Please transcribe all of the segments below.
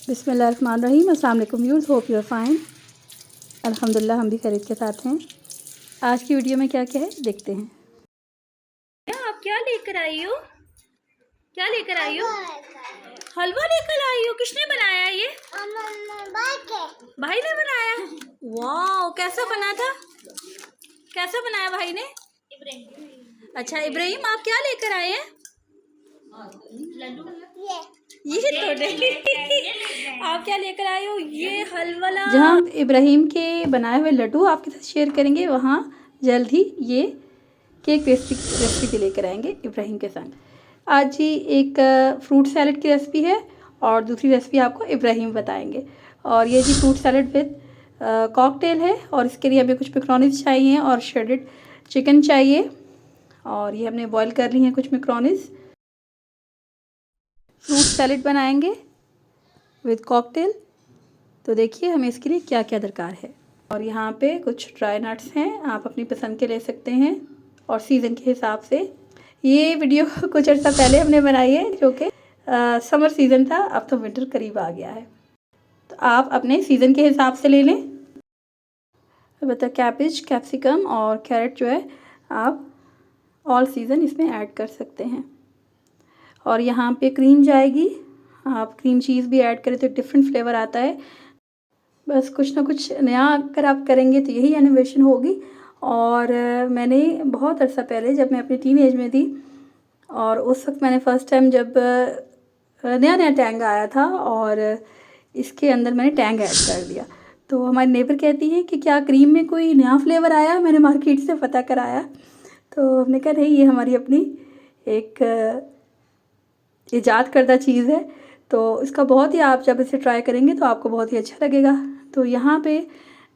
बिस्मिल्लाहिर्रहमानिर्रहीम। अस्सलाम वालेकुम viewers, hope you are fine. अल्हम्दुलिल्लाह हम भी खैरियत के साथ हैं। आज की वीडियो में क्या क्या है देखते हैं। आप क्या लेकर आई हो? क्या लेकर आई हो? हलवा लेकर आई हो। किसने बनाया ये? भाई ने बनाया। वाह, कैसा बना था? कैसा बनाया भाई ने? अच्छा इब्राहिम, आप क्या लेकर आए हैं? ये तो आप क्या लेकर आए हो? ये हलवा। जहां हम इब्राहिम के बनाए हुए लड्डू आपके साथ शेयर करेंगे, वहाँ जल्द ही ये केक रेसिपी लेकर आएंगे इब्राहिम के साथ। आज जी एक फ्रूट सैलेड की रेसिपी है और दूसरी रेसिपी आपको इब्राहिम बताएंगे। और ये जी फ्रूट सैलेड विद कॉकटेल है और इसके लिए हमें कुछ मैक्रोनीज चाहिए और श्रेडेड चिकन चाहिए। और ये हमने बॉईल कर ली हैं कुछ मैक्रोनीज। फ्रूट सैलेड बनाएंगे विद कॉकटेल। तो देखिए हमें इसके लिए क्या क्या दरकार है। और यहाँ पे कुछ ड्राई नट्स हैं, आप अपनी पसंद के ले सकते हैं और सीज़न के हिसाब से। ये वीडियो कुछ अर्सा पहले हमने बनाई है, जो कि समर सीज़न था, अब तो विंटर करीब आ गया है। तो आप अपने सीज़न के हिसाब से ले लें। अलबत्ता कैबेज, कैप्सिकम और कैरेट जो है आप ऑल सीज़न इसमें ऐड कर सकते हैं। और यहाँ पे क्रीम जाएगी, आप क्रीम चीज़ भी ऐड करें तो डिफरेंट फ्लेवर आता है। बस कुछ ना कुछ नया अगर आप करेंगे तो यही इनोवेशन होगी। और मैंने बहुत अर्सा पहले, जब मैं अपनी टीन एज में थी, और उस वक्त मैंने फ़र्स्ट टाइम जब नया नया टैंग आया था और इसके अंदर मैंने टैंग ऐड कर दिया, तो हमारी नेबर कहती है कि क्या क्रीम में कोई नया फ्लेवर आया? मैंने मार्केट से पता कराया तो हमने कहा नहीं, ये हमारी अपनी एक ईजाद करदा चीज़ है। तो इसका बहुत ही, आप जब इसे ट्राई करेंगे तो आपको बहुत ही अच्छा लगेगा। तो यहाँ पे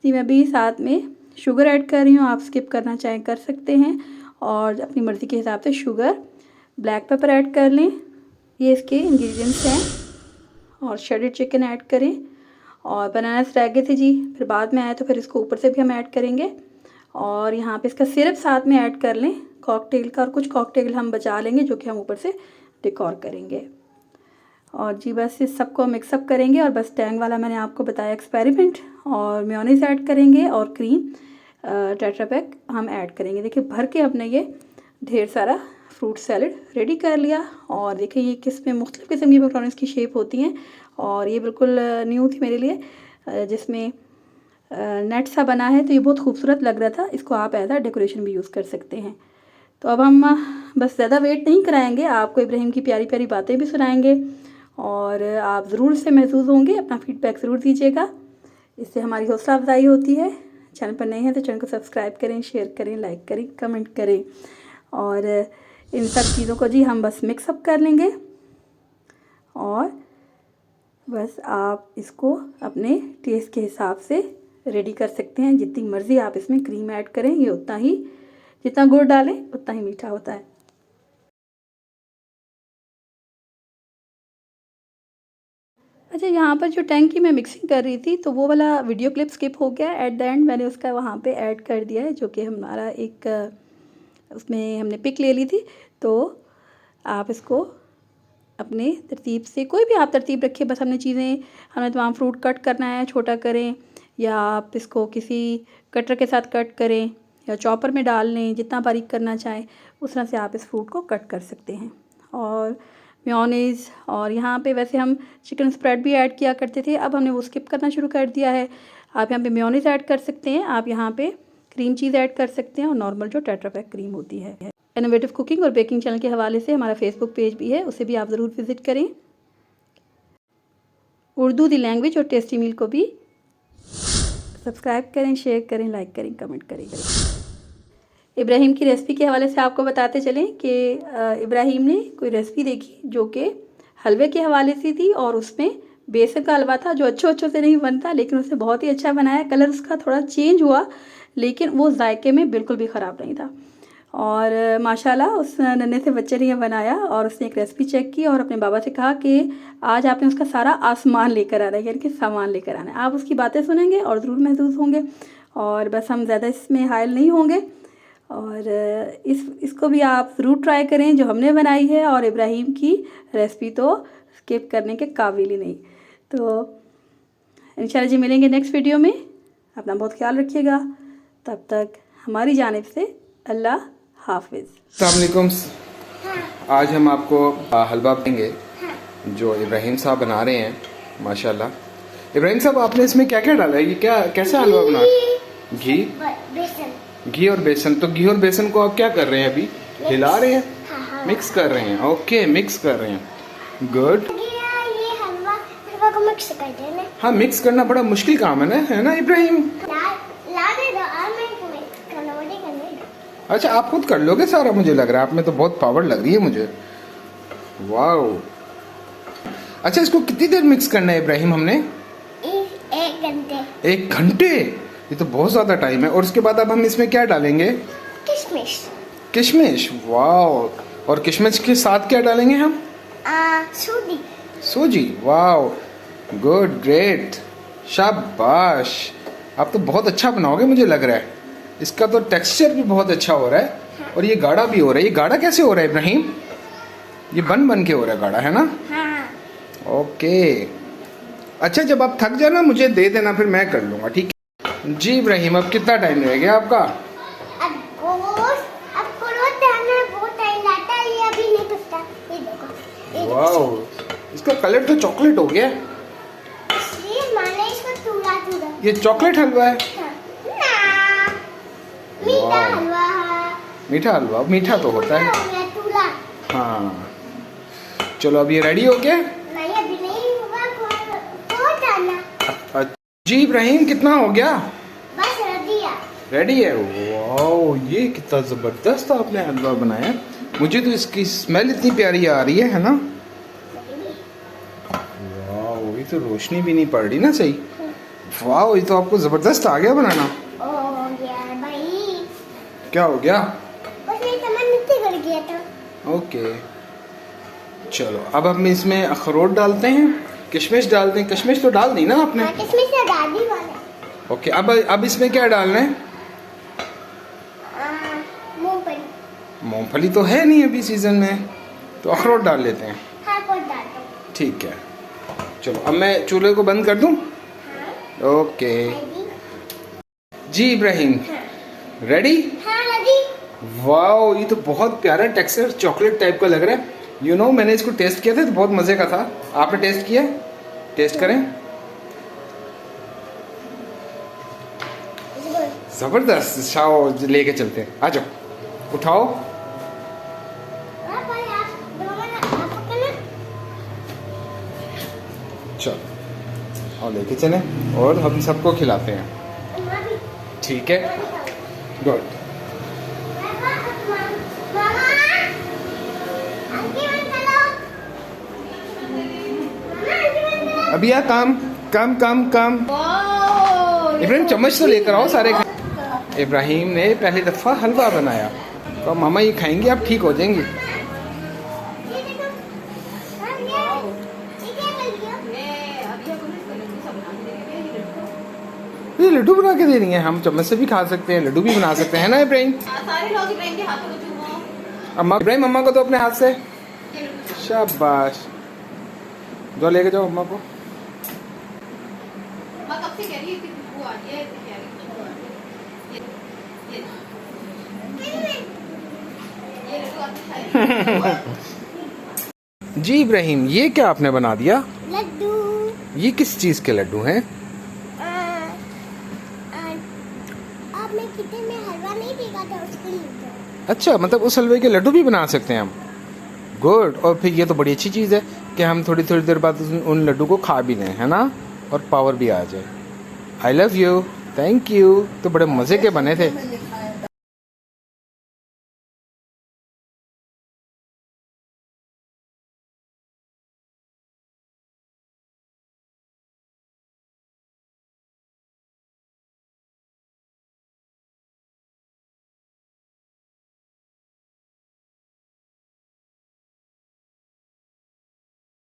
जी मैं भी साथ में शुगर ऐड कर रही हूँ, आप स्किप करना चाहें कर सकते हैं और अपनी मर्ज़ी के हिसाब से शुगर। ब्लैक पेपर ऐड कर लें, ये इसके इंग्रेडिएंट्स हैं। और श्रेडेड चिकन ऐड करें। और बनानास रह गए थे जी, फिर बाद में आया तो फिर इसको ऊपर से भी हम ऐड करेंगे। और यहाँ पे इसका सिरप साथ में ऐड कर लें कॉकटेल का, और कुछ कॉकटेल हम बचा लेंगे जो कि हम ऊपर से डेकोर करेंगे। और जी बस इस सबको मिक्सअप करेंगे और बस टैंग वाला मैंने आपको बताया एक्सपेरिमेंट। और मेयोनीज ऐड करेंगे और क्रीम टेट्रा पैक हम ऐड करेंगे। देखिए भर के हमने ये ढेर सारा फ्रूट सैलेड रेडी कर लिया। और देखिए ये किस में मुख्तलिफ़ किस्म की मैक्रोनीज की शेप होती हैं। और ये बिल्कुल न्यू थी मेरे लिए, जिसमें नेट सा बना है, तो ये बहुत खूबसूरत लग रहा था। इसको आप एज आ डेकोरेशन भी यूज़ कर सकते हैं। तो अब हम बस ज़्यादा वेट नहीं कराएंगे, आपको इब्राहिम की प्यारी प्यारी बातें भी सुनाएंगे और आप ज़रूर से महसूस होंगे। अपना फीडबैक ज़रूर दीजिएगा, इससे हमारी हौसला अफजाई होती है। चैनल पर नए हैं तो चैनल को सब्सक्राइब करें, शेयर करें, लाइक करें, कमेंट करें। और इन सब चीज़ों को जी हम बस मिक्सअप कर लेंगे और बस आप इसको अपने टेस्ट के हिसाब से रेडी कर सकते हैं। जितनी मर्ज़ी आप इसमें क्रीम ऐड करें, ये उतना ही, जितना गुड़ डालें उतना ही मीठा होता है। अच्छा, यहाँ पर जो टैंक की मैं मिक्सिंग कर रही थी तो वो वाला वीडियो क्लिप स्किप हो गया। एट द एंड मैंने उसका वहाँ पे ऐड कर दिया है, जो कि हमारा एक उसमें हमने पिक ले ली थी। तो आप इसको अपने तरतीब से, कोई भी आप तरतीब रखिए, बस हमने चीज़ें, हमें तमाम फ्रूट कट करना है, छोटा करें या आप इसको किसी कटर के साथ कट करें या चॉपर में डाल लें, जितना बारीक करना चाहें उस तरह से आप इस फ्रूट को कट कर सकते हैं। और मेयोनीज़, और यहाँ पे वैसे हम चिकन स्प्रेड भी ऐड किया करते थे, अब हमने वो स्किप करना शुरू कर दिया है। आप यहाँ पे मेयोनीज़ ऐड कर सकते हैं, आप यहाँ पे क्रीम चीज़ ऐड कर सकते हैं और नॉर्मल जो टेट्रा पैक क्रीम होती है। इनोवेटिव कुकिंग और बेकिंग चैनल के हवाले से हमारा फेसबुक पेज भी है, उसे भी आप ज़रूर विज़िट करें। उर्दू दी लैंग्वेज और टेस्टी मील को भी सब्सक्राइब करें, शेयर करें, लाइक करें, कमेंट करें। इब्राहिम की रेसिपी के हवाले से आपको बताते चलें कि इब्राहिम ने कोई रेसिपी देखी जो कि हलवे के हवाले से थी और उसमें बेसन का हलवा था जो अच्छे से नहीं बनता, लेकिन उसने बहुत ही अच्छा बनाया। कलर उसका थोड़ा चेंज हुआ लेकिन वो जायके में बिल्कुल भी ख़राब नहीं था। और माशाल्लाह उस नन्हे से बच्चे ने यह बनाया और उसने एक रेसिपी चेक की और अपने बाबा से कहा कि आज आपने उसका सारा आसमान लेकर आना है, यानी कि सामान लेकर आना है। आप उसकी बातें सुनेंगे और ज़रूर महसूस होंगे। और बस हम ज़्यादा इसमें हायल नहीं होंगे और इसको भी आप ज़रूर ट्राई करें जो हमने बनाई है। और इब्राहिम की रेसिपी तो स्किप करने के काबिल ही नहीं। तो इंशाल्लाह जी मिलेंगे नेक्स्ट वीडियो में। अपना बहुत ख्याल रखिएगा। तब तक हमारी जानिब से अल्लाह हाफिज़। अस्सलाम वालेकुम। आज हम आपको हलवा देंगे जो इब्राहिम साहब बना रहे हैं माशाल्लाह। इब्राहिम साहब आपने इसमें क्या क्या डाला है? ये क्या कैसा हलवा बना रहे हैं? घी और बेसन। तो घी और बेसन को आप क्या कर रहे हैं? अभी हिला रहे हैं, मिक्स कर रहे हैं। ओके, मिक्स कर रहे हैं। गुड। ये हलवा को मिक्स कर देना। हाँ, मिक्स करना बड़ा मुश्किल काम है ना इब्राहिम? ला दे दो, मैं करने दो। अच्छा, आप खुद कर लोगे सारा? मुझे लग रहा है आप में तो बहुत पावर लग रही है मुझे। वाओ। अच्छा, इसको कितनी देर मिक्स करना है इब्राहिम हमने? 1 घंटे। 1 घंटे? ये तो बहुत ज्यादा टाइम है। और उसके बाद अब हम इसमें क्या डालेंगे? किशमिश। किशमिश। वाओ। और किशमिश के साथ क्या डालेंगे हम? सूजी। सूजी। वाओ, गुड, ग्रेट, शाबाश। आप तो बहुत अच्छा बनाओगे मुझे लग रहा है। इसका तो टेक्सचर भी बहुत अच्छा हो रहा है और ये गाढ़ा भी हो रहा है। ये गाढ़ा कैसे हो रहा है इब्राहिम? ये बन के हो रहा है गाढ़ा, है ना? हाँ। ओके। अच्छा, जब आप थक जाना मुझे दे देना, फिर मैं कर लूंगा, ठीक है? जी इब्राहिम, अब कितना टाइम रह गया आपका? अब रोज बहुत टाइम लगता है। ये अभी नहीं पकता। ये देखो। वाओ, इसका कलर तो चॉकलेट हो गया। इसलिए मैंने इसको तूला। ये चॉकलेट हलवा है? ना, मीठा वाह। हलवा। मीठा हलवा? मीठा तो होता है। तूला। हाँ, चलो अब ये रेडी हो गया। नहीं, अभी नहीं हुआ। बहुत डालना। जी इब्राहिम, कितना हो गया? बस रेडी है। रेडी है। वाओ, ये कितना जबरदस्त आपने हलवा बनाया। मुझे तो इसकी स्मेल इतनी प्यारी आ रही है ना? वाओ, ये तो रोशनी भी नहीं पड़ रही ना सही। वाओ, ये तो आपको जबरदस्त आ गया बनाना। ओ यार भाई, क्या हो गया? बस मेरी तमन्ना मिट्टी कर गया था। ओके, चलो अब हम इसमें अखरोट डालते हैं, किशमिश डालते हैं। किशमिश तो डाल दी ना आपने? हाँ, किसमें से दादी वाला। ओके, अब इसमें क्या डालना है? मूंगफली। मूंगफली तो है नहीं अभी सीजन में, तो अखरोट डाल लेते हैं। हाँ, बहुत डाल दो। ठीक है, चलो अब मैं चूल्हे को बंद कर दूं? ओके। जी इब्राहिम, रेडी? हाँ रेडी। वाओ, ये तो बहुत प्यारा टेक्सचर चॉकलेट टाइप का लग रहा है। यू नो, मैंने इसको टेस्ट किया था तो बहुत मजे का था। आपने टेस्ट किया? टेस्ट करें। जबरदस्त। शाओ, लेके चलते हैं, आ जाओ, उठाओ। चलो और लेके चले और हम सबको खिलाते हैं, ठीक है? गुड। अभी आ, काम काम काम काम। इब्राहिम, चम्मच तो लेकर आओ सारे। इब्राहिम ने पहली दफा हलवा बनाया तो मामा ये खाएंगे, आप ठीक हो जाएंगे। ये लड्डू बना के दे रही हैं। हम चम्मच से भी खा सकते हैं, लड्डू भी बना सकते हैं ना इब्राहिम? सारे लोग इब्राहिम के हाथों को चूमो। अम्मा, इब्राहिम अम्मा को तो अपने हाथ से। शाबाश, जो लेके जाओ अम्मा को। मैं कब से कह रही हूँ कि खुशबू आ रही है, कह रही खुशबू आ रही है। ये लड्डू आपने खाए? जी इब्राहिम, ये क्या आपने बना दिया? लड्डू। ये किस चीज के लड्डू हैं? आपने कितने में हलवा नहीं देखा था उसके लिए। अच्छा, मतलब उस हलवे के लड्डू भी बना सकते हैं हम। गुड। और फिर ये तो बड़ी अच्छी चीज़ है कि हम थोड़ी थोड़ी देर बाद उन लड्डू को खा भी लें, है ना? और पावर भी आ जाए। I love you, thank you. तो बड़े मज़े के बने थे।